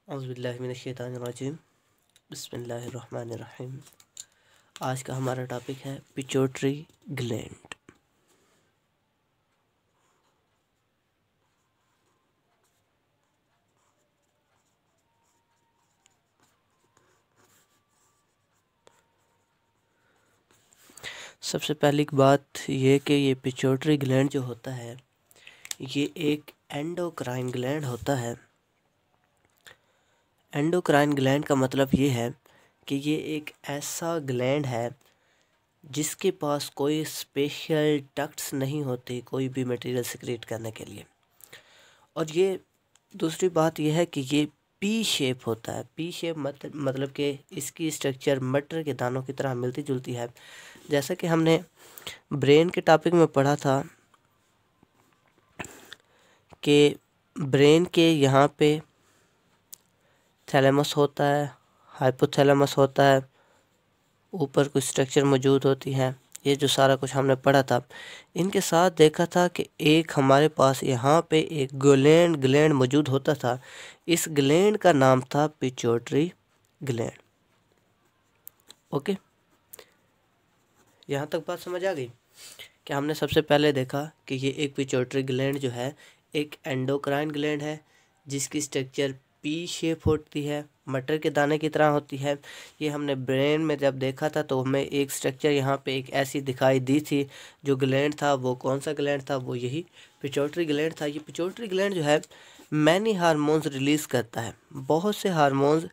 औज़ुबिल्लाहिमिनश्शैतानिर्रजीम बिस्मिल्लाहिर्रहमानिर्रहीम। आज का हमारा टॉपिक है पिट्यूटरी ग्लैंड। सबसे पहली बात ये कि ये पिट्यूटरी ग्लैंड जो होता है ये एक एंडोक्राइन ग्लैंड होता है। एंडोक्राइन ग्लैंड का मतलब ये है कि ये एक ऐसा ग्लैंड है जिसके पास कोई स्पेशल डक्ट्स नहीं होती कोई भी मटेरियल सिक्रेट करने के लिए। और ये दूसरी बात यह है कि ये पी शेप होता है। पी शेप मतलब कि इसकी स्ट्रक्चर मटर के दानों की तरह मिलती जुलती है। जैसा कि हमने ब्रेन के टॉपिक में पढ़ा था कि ब्रेन के यहाँ पे थैलेमस होता है, हाइपोथैलेमस होता है, ऊपर कुछ स्ट्रक्चर मौजूद होती है। ये जो सारा कुछ हमने पढ़ा था, इनके साथ देखा था कि एक हमारे पास यहाँ पे एक ग्लैंड मौजूद होता था। इस ग्लैंड का नाम था पिट्यूटरी ग्लैंड। ओके, यहाँ तक बात समझ आ गई कि हमने सबसे पहले देखा कि ये एक पिट्यूटरी ग्लैंड जो है एक एंडोक्राइन ग्लैंड है जिसकी स्ट्रक्चर पी शेप होती है, मटर के दाने की तरह होती है। ये हमने ब्रेन में जब देखा था तो हमें एक स्ट्रक्चर यहाँ पे एक ऐसी दिखाई दी थी। जो ग्लैंड था वो कौन सा ग्लैंड था? वो यही पिट्यूटरी ग्लैंड था। ये पिट्यूटरी ग्लैंड जो है मैनी हार्मोन्स रिलीज़ करता है। बहुत से हार्मोन्स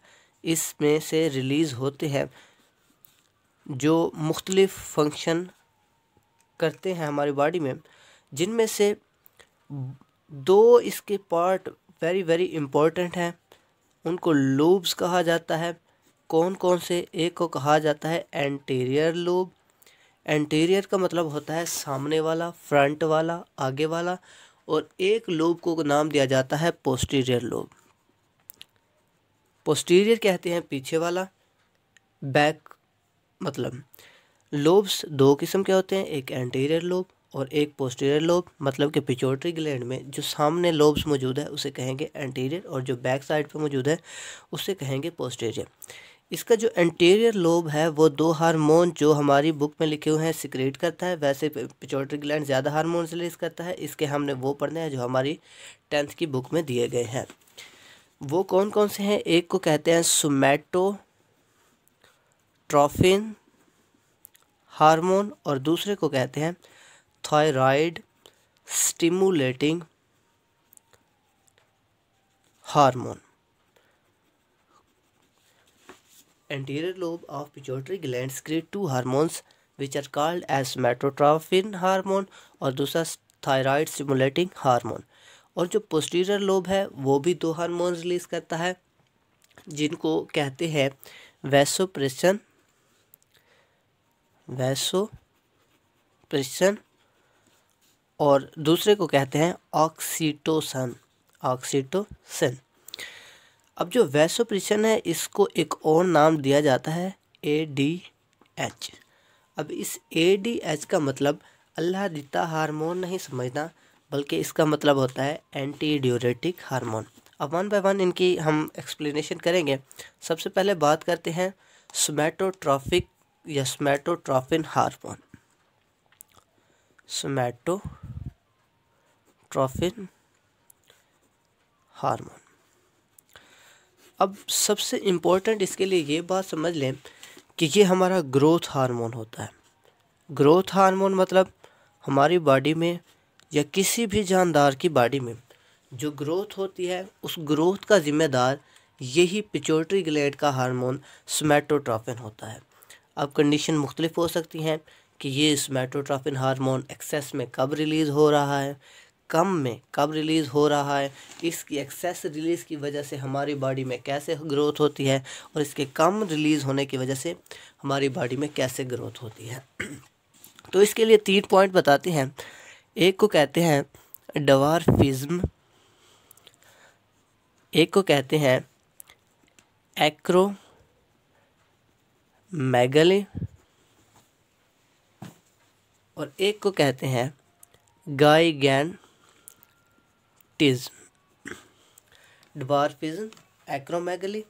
इसमें से रिलीज़ होते हैं जो मुख्तलिफ फंक्शन करते हैं हमारी बॉडी में, जिनमें से दो इसके पार्ट वेरी वेरी इम्पोर्टेंट हैं। उनको लोब्स कहा जाता है। कौन कौन से? एक को कहा जाता है एंटीरियर लोब। एंटीरियर का मतलब होता है सामने वाला, फ्रंट वाला, आगे वाला। और एक लोब को नाम दिया जाता है पोस्टीरियर लोब। पोस्टीरियर कहते हैं पीछे वाला, बैक मतलब। लोब्स दो किस्म के होते हैं, एक एंटीरियर लोब और एक पोस्टीरियर लोब। मतलब कि पिट्यूटरी ग्लैंड में जो सामने लोब्स मौजूद है उसे कहेंगे एंटीरियर और जो बैक साइड पे मौजूद है उसे कहेंगे पोस्टीरियर। इसका जो एंटीरियर लोब है वो दो हार्मोन जो हमारी बुक में लिखे हुए हैं सिक्रेट करता है। वैसे पिट्यूटरी ग्लैंड ज़्यादा हार्मोन रिलीज करता है। इसके हमने वो पढ़ने हैं जो हमारी 10th की बुक में दिए गए हैं। वो कौन कौन से हैं? एक को कहते हैं सोमैटोट्रोफिन हार्मोन और दूसरे को कहते हैं thyroid stimulating hormone. Anterior lobe of pituitary gland secrete two hormones which are called as somatotropin hormone और दूसरा थायराइड स्टिमुलेटिंग हार्मोन। और जो पोस्टीरियर लोब है वो भी दो हार्मोन रिलीज करता है जिनको कहते हैं वैसोप्रेशन और दूसरे को कहते हैं ऑक्सीटोसिन। अब जो वैसोप्रेशन है इसको एक और नाम दिया जाता है ADH। अब इस ADH का मतलब अल्लाह दिता हार्मोन नहीं समझना, बल्कि इसका मतलब होता है एंटी ड्यूरेटिक हार्मोन। अब वन बाय वन इनकी हम एक्सप्लेनेशन करेंगे। सबसे पहले बात करते हैं सोमैटोट्रोफिक या सोमैटोट्रोफिन हार्मोन। सोमैटोट्रोफिन हार्मोन। अब सबसे इम्पोर्टेंट इसके लिए ये बात समझ लें कि ये हमारा ग्रोथ हार्मोन होता है। ग्रोथ हार्मोन मतलब हमारी बॉडी में या किसी भी जानदार की बॉडी में जो ग्रोथ होती है उस ग्रोथ का जिम्मेदार यही पिट्यूटरी ग्लैंड का हार्मोन सोमैटोट्रोफिन होता है। अब कंडीशन मुख्तलिफ हो सकती हैं कि ये सोमैटोट्रोफिन हार्मोन एक्सेस में कब रिलीज़ हो रहा है, कम में कब रिलीज़ हो रहा है, इसकी एक्सेस रिलीज़ की वजह से हमारी बॉडी में कैसे ग्रोथ होती है और इसके कम रिलीज़ होने की वजह से हमारी बॉडी में कैसे ग्रोथ होती है। तो इसके लिए 3 पॉइंट बताते हैं। एक को कहते हैं डवार्फिज्म, एक को कहते हैं एक्रोमेगाली और एक को कहते हैं गाइगैंटिज्म। डवार्फिज्म, एक्रोमेगली,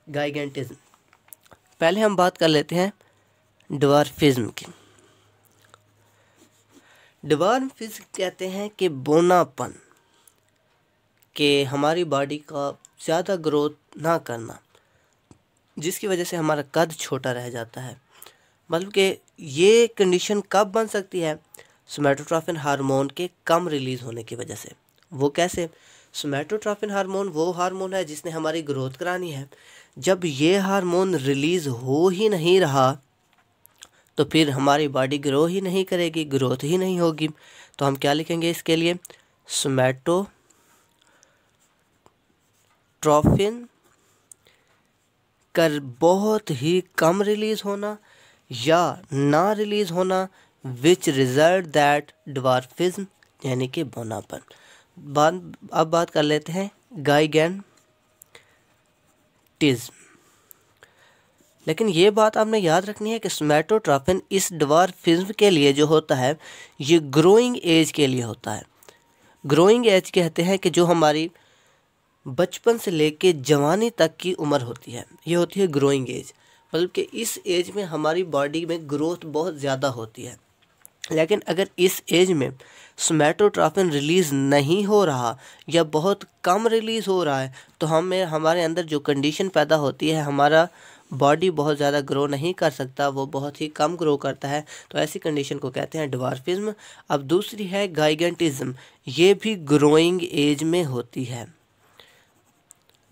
गाइगेंटिज्म। पहले हम बात कर लेते हैं ड्वार्फिज्म की। ड्वार्फिज्म कहते हैं कि बौनापन, कि हमारी बॉडी का ज़्यादा ग्रोथ ना करना, जिसकी वजह से हमारा कद छोटा रह जाता है। मतलब कि ये कंडीशन कब बन सकती है? सोमैटोट्रोपिन हार्मोन के कम रिलीज़ होने की वजह से। वो कैसे? सोमैटोट्रोपिन हार्मोन वो हार्मोन है जिसने हमारी ग्रोथ करानी है। जब ये हार्मोन रिलीज़ हो ही नहीं रहा तो फिर हमारी बॉडी ग्रो ही नहीं करेगी, ग्रोथ ही नहीं होगी। तो हम क्या लिखेंगे इसके लिए? सोमैटोट्रोपिन कर बहुत ही कम रिलीज़ होना या ना रिलीज़ होना, विच रिजल्ट दैट ड्वार्फिज्म, यानी कि बौनापन। अब बात कर लेते हैं गाइगेंटिज्म। लेकिन ये बात आपने याद रखनी है कि सोमैटोट्रोपिन इस ड्वार्फिज्म के लिए जो होता है ये ग्रोइंग एज के लिए होता है। ग्रोइंग एज कहते हैं कि जो हमारी बचपन से लेके जवानी तक की उम्र होती है, ये होती है ग्रोइंग एज। मतलब कि इस एज में हमारी बॉडी में ग्रोथ बहुत ज़्यादा होती है। लेकिन अगर इस एज में सोमैटोट्रोपिन रिलीज़ नहीं हो रहा या बहुत कम रिलीज़ हो रहा है तो हमारे अंदर जो कंडीशन पैदा होती है, हमारा बॉडी बहुत ज़्यादा ग्रो नहीं कर सकता, वो बहुत ही कम ग्रो करता है। तो ऐसी कंडीशन को कहते हैं ड्वार्फिज्म। अब दूसरी है गाइगेंटिज्म। ये भी ग्रोइंग एज में होती है।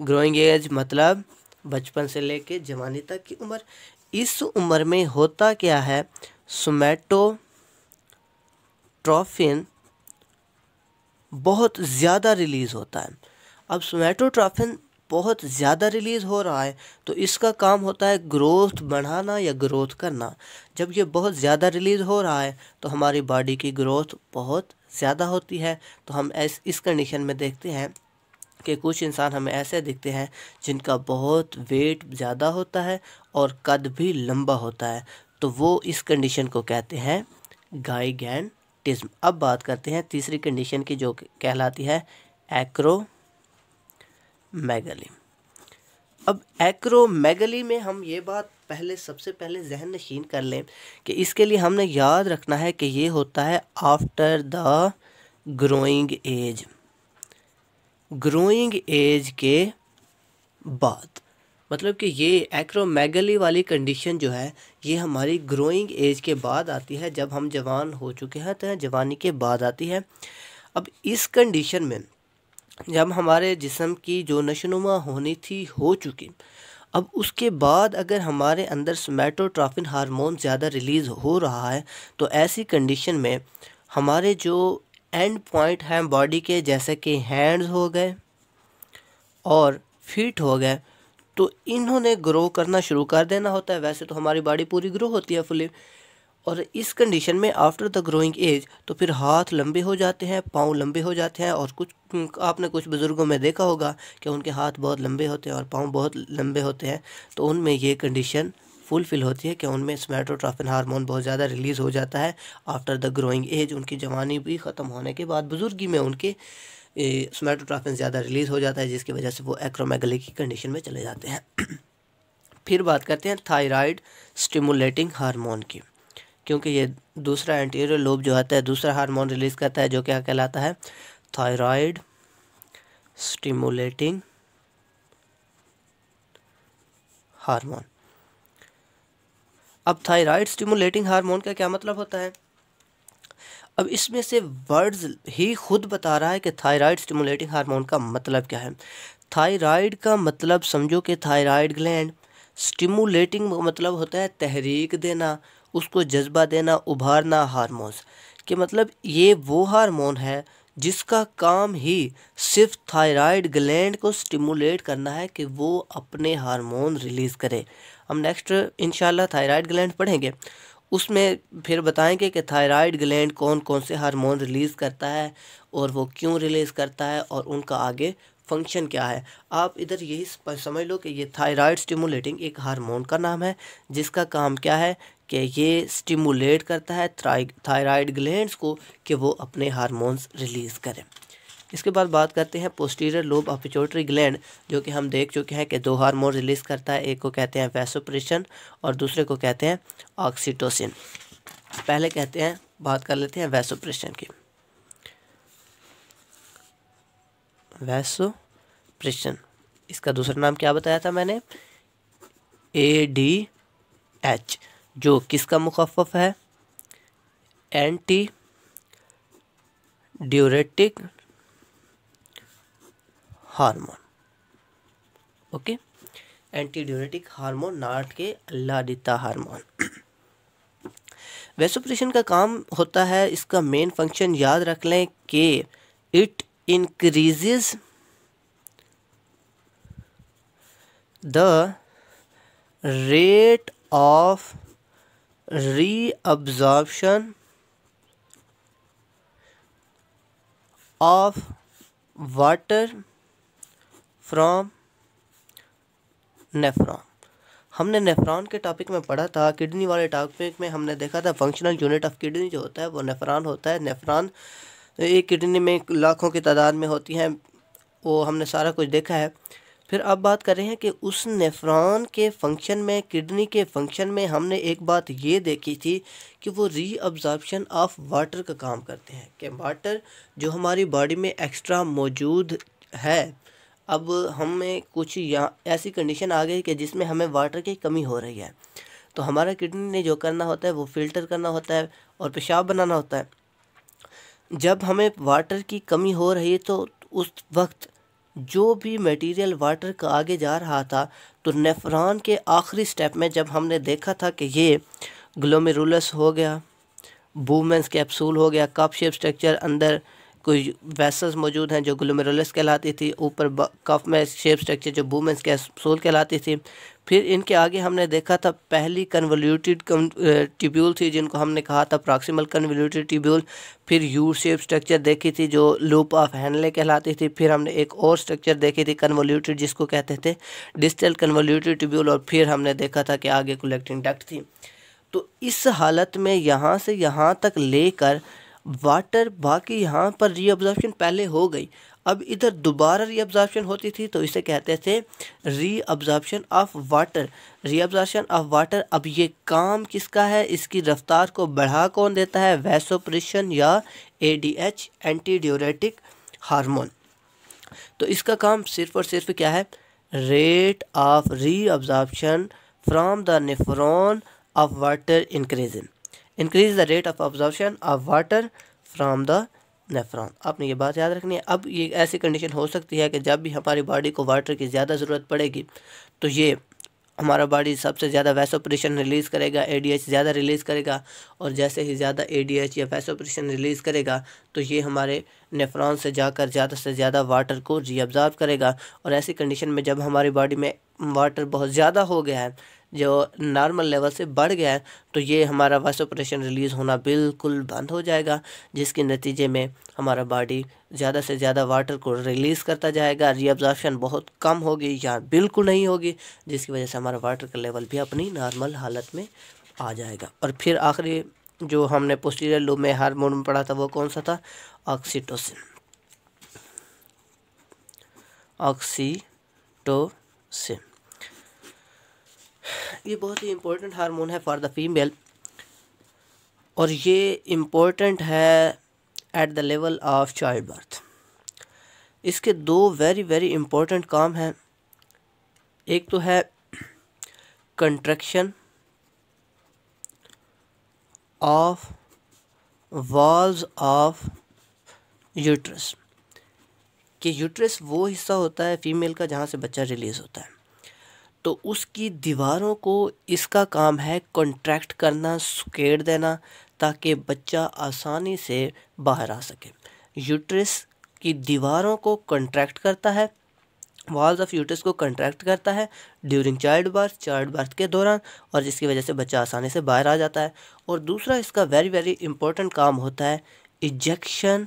ग्रोइंग एज मतलब बचपन से लेके जवानी तक की उम्र। इस उम्र में होता क्या है? सोमैटोट्रोपिन बहुत ज़्यादा रिलीज़ होता है। अब सोमैटोट्रोपिन बहुत ज़्यादा रिलीज़ हो रहा है तो इसका काम होता है ग्रोथ बढ़ाना या ग्रोथ करना। जब ये बहुत ज़्यादा रिलीज़ हो रहा है तो हमारी बॉडी की ग्रोथ बहुत ज़्यादा होती है। तो हम इस कंडीशन में देखते हैं कि कुछ इंसान हमें ऐसे दिखते हैं जिनका बहुत वेट ज़्यादा होता है और कद भी लंबा होता है, तो वो इस कंडीशन को कहते हैं गाइगेंटिज्म। अब बात करते हैं तीसरी कंडीशन की जो कहलाती है एक्रोमेगली। अब एक्रोमेगली में हम ये बात सबसे पहले जहन नशीन कर लें कि इसके लिए हमने याद रखना है कि ये होता है after the growing age. Growing age के बाद, मतलब कि ये एक्रोमेगली वाली कंडीशन जो है ये हमारी ग्रोइंग एज के बाद आती है, जब हम जवान हो चुके हैं तो जवानी के बाद आती है। अब इस कंडीशन में जब हमारे जिस्म की जो नशोनुमा होनी थी हो चुकी, अब उसके बाद अगर हमारे अंदर सोमैटोट्रोपिन हार्मोन ज़्यादा रिलीज़ हो रहा है तो ऐसी कंडीशन में हमारे जो एंड पॉइंट हैं बॉडी के, जैसे कि हैंड्स हो गए और फीट हो गए, तो इन्होंने ग्रो करना शुरू कर देना होता है। वैसे तो हमारी बॉडी पूरी ग्रो होती है फुली, और इस कंडीशन में आफ्टर द ग्रोइंग एज तो फिर हाथ लंबे हो जाते हैं, पाँव लंबे हो जाते हैं। और आपने कुछ बुज़ुर्गों में देखा होगा कि उनके हाथ बहुत लंबे होते हैं और पाँव बहुत लंबे होते हैं, तो उनमें ये कंडीशन फुलफ़िल होती है कि उनमें सोमैटोट्रोपिन हार्मोन बहुत ज़्यादा रिलीज़ हो जाता है आफ्टर द ग्रोइंग एज। उनकी जवानी भी ख़त्म होने के बाद बुज़ुर्गी में उनके सोमैटोट्रोपिन ज़्यादा रिलीज़ हो जाता है, जिसकी वजह से वो एक्रोमेगली की कंडीशन में चले जाते हैं। फिर बात करते हैं थायराइड स्टिमुलेटिंग हार्मोन की, क्योंकि ये दूसरा एंटीरियर लोब जो आता है दूसरा हार्मोन रिलीज़ करता है जो क्या कहलाता है? Thyroid stimulating hormone. अब थायराइड स्टिमुलेटिंग हार्मोन का क्या मतलब होता है? अब इसमें से वर्ड्स ही खुद बता रहा है कि थायराइड स्टिमुलेटिंग हार्मोन का मतलब क्या है। थायराइड का मतलब समझो कि थायराइड ग्लैंड, स्टिमुलेटिंग मतलब होता है तहरीक देना, उसको जज्बा देना, उभारना हार्मोन्स कि मतलब ये वो हार्मोन है जिसका काम ही सिर्फ थायराइड ग्लैंड को स्टिमुलेट करना है कि वो अपने हार्मोन रिलीज़ करे। हम नेक्स्ट इंशाल्लाह थायराइड ग्लैंड पढ़ेंगे, उसमें फिर बताएंगे कि थायराइड ग्लैंड कौन कौन से हार्मोन रिलीज़ करता है और वो क्यों रिलीज़ करता है और उनका आगे फंक्शन क्या है। आप इधर यही समझ लो कि ये थायराइड स्टिमुलेटिंग एक हार्मोन का नाम है जिसका काम क्या है कि ये स्टिमुलेट करता है थायराइड ग्लैंड्स को कि वो अपने हार्मोन्स रिलीज़ करें। इसके बाद बात करते हैं posterior lobe of pituitary gland, जो कि हम देख चुके हैं कि दो हार्मोन रिलीज़ करता है, एक को कहते हैं वैसोप्रेशन और दूसरे को कहते हैं ऑक्सीटोसिन। पहले कहते हैं बात कर लेते हैं वैसोप्रेशन की। वैसोप्रेशन, इसका दूसरा नाम क्या बताया था मैंने, ADH, जो किसका मुखफ़फ़ है, anti diuretic hormone. Okay, anti diuretic hormone, नाट के अल्लादिता हार्मोन। वैसोप्रेशन का काम होता है, इसका मेन फंक्शन याद रख लें कि it increases the rate of reabsorption of water from nephron. हमने नेफ्रॉन के टॉपिक में पढ़ा था, किडनी वाले टॉपिक में हमने देखा था फंक्शनल यूनिट ऑफ किडनी जो होता है वो नेफ्रॉन होता है। नेफ्रॉन एक किडनी में लाखों की तादाद में होती हैं, वो हमने सारा कुछ देखा है। फिर अब बात कर रहे हैं कि उस नेफ्रॉन के फंक्शन में, किडनी के फंक्शन में हमने एक बात ये देखी थी कि वो रीअब्जॉर्प्शन ऑफ वाटर का काम करते हैं, कि वाटर जो हमारी बॉडी में एक्स्ट्रा मौजूद है, अब हमें कुछ यहाँ ऐसी कंडीशन आ गई कि जिसमें हमें वाटर की कमी हो रही है, तो हमारा किडनी ने जो करना होता है वो फ़िल्टर करना होता है और पेशाब बनाना होता है। जब हमें वाटर की कमी हो रही है तो उस वक्त जो भी मटेरियल वाटर का आगे जा रहा था, तो नेफ्रॉन के आखिरी स्टेप में जब हमने देखा था कि ये ग्लोमेरुलस हो गया, बूमेंस कैप्सूल हो गया, कप शेप स्ट्रक्चर, अंदर कोई वेसल्स मौजूद हैं जो ग्लोमेरुलस कहलाती थी, ऊपर कप में शेप स्ट्रक्चर जो बूमेंस कैप्सूल कहलाती थी। फिर इनके आगे हमने देखा था पहली कन्वोल्यूटेड ट्यूब्यूल थी जिनको हमने कहा था प्रॉक्सिमल कन्वोल्यूटेड ट्यूब्यूल। फिर यू शेप स्ट्रक्चर देखी थी जो लूप ऑफ हेनले कहलाती थी। फिर हमने एक और स्ट्रक्चर देखी थी कन्वोल्यूटेड जिसको कहते थे डिस्टल कन्वोल्यूटेड ट्यूब्यूल। और फिर हमने देखा था कि आगे कलेक्टिंग डक्ट थी। तो इस हालत में यहाँ से यहाँ तक लेकर वाटर, बाकी यहाँ पर रीअब्जॉर्प्शन पहले हो गई, अब इधर दोबारा रीअब्जॉर्प्शन होती थी, तो इसे कहते थे reabsorption of water. Reabsorption of water, अब ये काम किसका है, इसकी रफ्तार को बढ़ा कौन देता है, वैसोप्रेशन या ADH, एंटी ड्यूरेटिक हार्मोन। तो इसका काम सिर्फ और सिर्फ क्या है, rate of reabsorption from the nephron of water increase the rate of absorption of water from the nephron. आपने ये बात याद रखनी है। अब ये ऐसी कंडीशन हो सकती है कि जब भी हमारी बॉडी को वाटर की ज़्यादा ज़रूरत पड़ेगी तो ये हमारा बॉडी सबसे ज़्यादा वैसोप्रेशन रिलीज़ करेगा, ADH ज़्यादा रिलीज़ करेगा, और जैसे ही ज़्यादा ADH या वैसोप्रेशन रिलीज़ करेगा तो ये हमारे नेफ्रॉन से जाकर ज़्यादा से ज़्यादा वाटर को रीअब्जॉर्ब करेगा। और ऐसी कंडीशन में जब हमारी बॉडी में वाटर बहुत ज़्यादा हो गया है, जो नॉर्मल लेवल से बढ़ गया है, तो ये हमारा वैसोप्रेशन रिलीज़ होना बिल्कुल बंद हो जाएगा, जिसके नतीजे में हमारा बॉडी ज़्यादा से ज़्यादा वाटर को रिलीज़ करता जाएगा। रीअब्जॉर्प्शन बहुत कम होगी या बिल्कुल नहीं होगी, जिसकी वजह से हमारा वाटर का लेवल भी अपनी नॉर्मल हालत में आ जाएगा। और फिर आखिरी जो हमने पोस्टीरियर लोब में हार्मोन में पढ़ा था वो कौन सा था, ऑक्सीटोसिन। ऑक्सीटोसिन ये बहुत ही इम्पोर्टेंट हार्मोन है फॉर द फीमेल, और ये इम्पोर्टेंट है at the level of child birth. इसके दो वेरी वेरी इम्पोर्टेंट काम हैं। एक तो है contraction of walls of uterus, कि यूट्रस वो हिस्सा होता है फीमेल का जहाँ से बच्चा रिलीज़ होता है, तो उसकी दीवारों को इसका काम है कॉन्ट्रैक्ट करना, सुकेड़ देना, ताकि बच्चा आसानी से बाहर आ सके। यूट्रस की दीवारों को कॉन्ट्रैक्ट करता है, वॉल्स ऑफ यूट्रस को कॉन्ट्रैक्ट करता है ड्यूरिंग चाइल्ड बर्थ के दौरान, और जिसकी वजह से बच्चा आसानी से बाहर आ जाता है। और दूसरा इसका वेरी वेरी इंपॉर्टेंट काम होता है ejection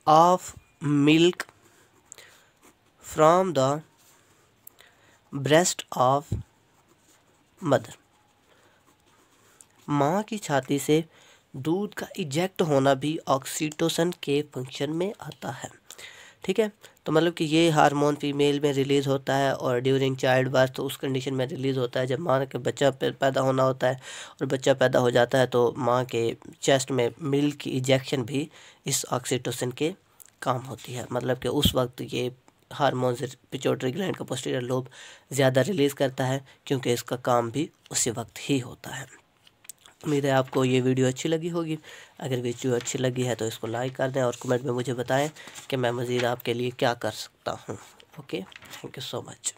of milk from the breast of mother. माँ की छाती से दूध का इजेक्ट होना भी ऑक्सीटोसिन के फंक्शन में आता है। ठीक है, तो मतलब कि ये हार्मोन फीमेल में रिलीज़ होता है और ड्यूरिंग चाइल्ड बर्थ तो उस कंडीशन में रिलीज़ होता है जब माँ के बच्चा पैदा होना होता है, और बच्चा पैदा हो जाता है तो माँ के चेस्ट में मिल्क की इजेक्शन भी इस ऑक्सीटोसिन के काम होती है। मतलब कि उस वक्त ये हार्मोन पिट्यूटरी ग्लैंड का पोस्टीरियर लोब ज़्यादा रिलीज़ करता है, क्योंकि इसका काम भी उसी वक्त ही होता है। उम्मीद है आपको ये वीडियो अच्छी लगी होगी। अगर वीडियो अच्छी लगी है तो इसको लाइक कर दें और कमेंट में मुझे बताएं कि मैं मज़ीद आपके लिए क्या कर सकता हूँ। Okay, thank you so much.